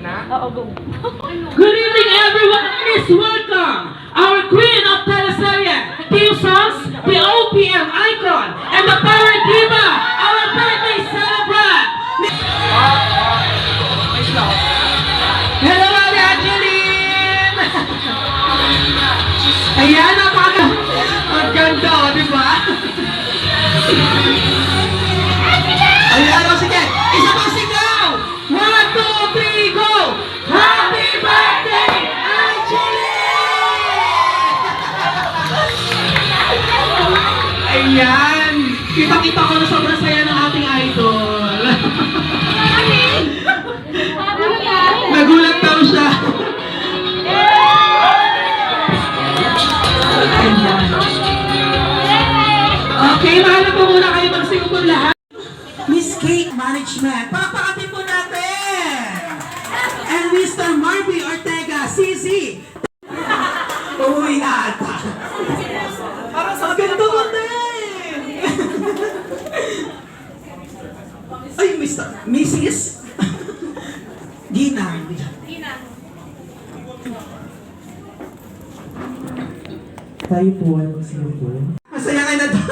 Good evening, everyone. Please welcome our queen of teleserye, theme songs, the OPM icon, and the power diva, our birthday celebrant. Hello, Ate Angeline! Ayan, ang ganda, di ba? Ayan, o sige, isa pa sigaw! 1, 2, 3, go! Happy birthday, Angeline! Ayan, kita-kita ko na sobrang saya ng ating idol. Nagulat daw siya. Okay, mahanap po muna kayo magsingupon lahat. Miss Kate Management, papakapin po natin! And Mr. Marvy Ortega, CZ. Uwi na ata. Para sa ganda mo din! Ay, Mrs. Gina. Tayo po ay magsinupo. Masaya ka na doon.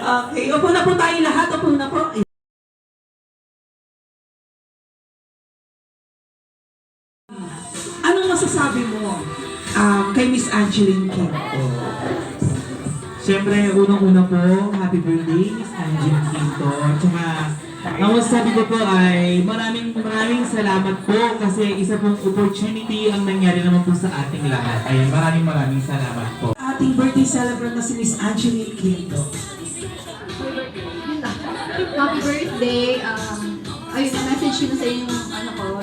Okay, upo na po tayo lahat. Upo na po. Anong masasabi mo kay Miss Angeline Quinto? Siyempre, unang-una po, happy birthday, Miss Angeline Quinto. Tsaka, ang masasabi ko po ay maraming salamat po kasi isa pong opportunity ang nangyari naman po sa ating lahat. Ayan, maraming salamat po. Ating birthday celebrant na si Miss Angeline Quinto. Happy birthday. Ayun, na-message ko na sa yung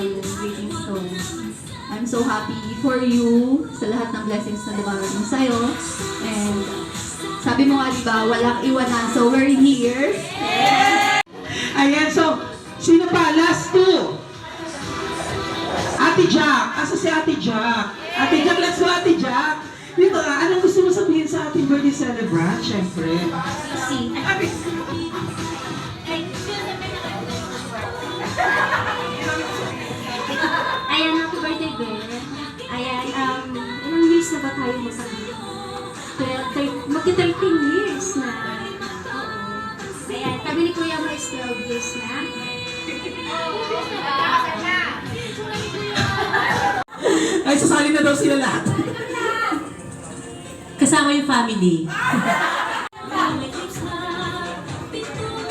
yung greetings ko. I'm so happy for you sa lahat ng blessings na dumarating sa'yo. And sabi mo nga, diba, walang iwanan. So we're here. Ayan, so, sino pa? Last two. Ate Jack. Asa si Ate Jack? Ate Jack, let's go, Ate Jack. Dito, anong gusto mo sabihin sa ating birthday celebrant? Siyempre. See. Ayan, happy birthday, Beth. Ayan, ilang years na ba tayo magkakita? Magti-13 years na. Oo. Ayan, kami ni Kuya mo is 12 years na. Ay, sasali na daw sila lahat. Kasama yung family.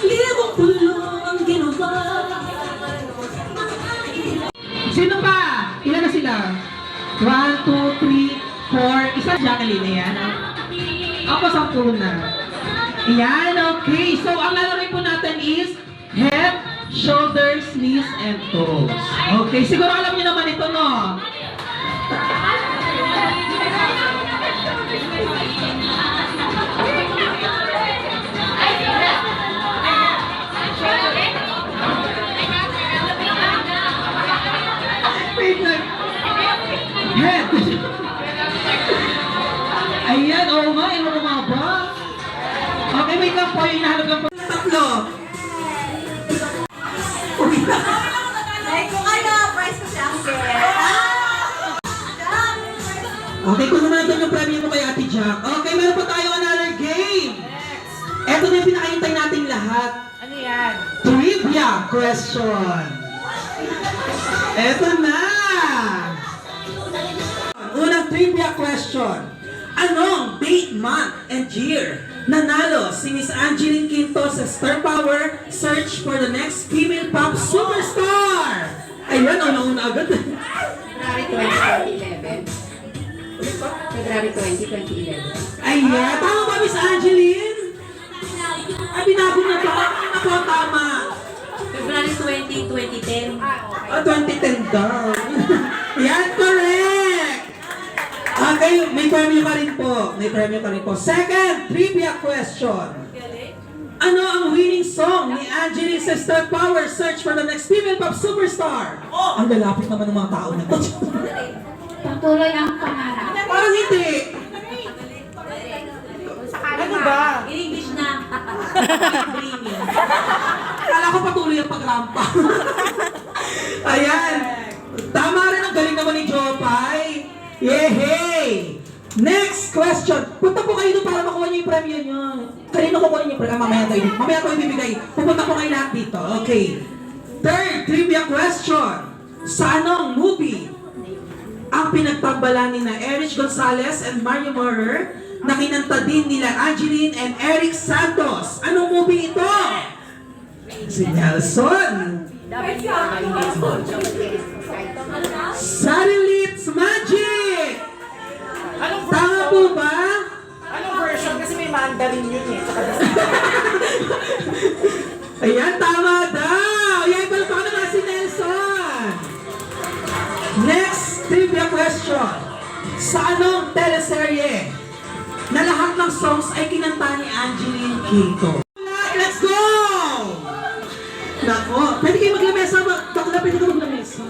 Libong pulo ang ginawa. Sino pa? Ilan na sila? 1, 2, 3, 4. Isa Jacqueline, ayan. Ako 10 na. Ayan, okay. So, ang lalagay po natin is head, shoulders, knees, and toes. Okay, siguro alam niyo naman ito, no? Wait lang. Head. Ayan, oo nga, yung mga ba? Okay, wait lang po, yung hinahanap lang po. Tatlo. Uwi na. Kung ano, price ko siya. Okay, kung naman ito yung premium mo kay Ate Jack. Okay, meron pa tayo another game. Ito na yung pinakahintay nating lahat. Ano yan? Trivia question. Ito na. Unang trivia question. Anong date, month, and year nanalo si Miss Angeline Quinto sa Star Power Search for the Next Female Pop Superstar? Ayun, una-una agad. February 20, 2011. February 20, 2011. Ayan, tama ba Miss Angeline? Ay, binago na ba? Ako ang tama. February 20, 2010. 2010 daw. Yan, correct! Okay, may premium ka rin po. May premium ka rin po. Second, trivia question. Ano ang winning song ni Angeline sa Star Power Search for the Next Female Pop Superstar? Ang lalapit naman ng mga tao na to. Patuloy ang pangarap. Parang hindi. Ano ba? In English na. Dreaming. Kala ko patuloy ang pagrampa. Ayan. Yehey! Next question. Punta po kayo doon para makuha niyo yung premyo niyo. Kanino kukuha niyo yung premyo? Mamaya ko ibibigay. Pupunta po kayo lahat dito. Okay. Third trivia question. Sa anong movie ang pinagtambalan ni na Erich Gonzalez and Mario Maurer na kinanta din nila Angeline and Eric Santos? Anong movie ito? Si Nelson. Satellite's Magic! Anong Tama version? po ba? Anong version? Kasi may Mandarin yun eh. Tsaka Ayan, tama daw! Ayan, palpakan naman si Nelson! Next trivia question. Sa anong teleserye na lahat ng songs ay kinanta ni Angeline Quinto? Let's go! Nako, pwede kayo maglamesa ba? Bakla, pwede ka maglamesa.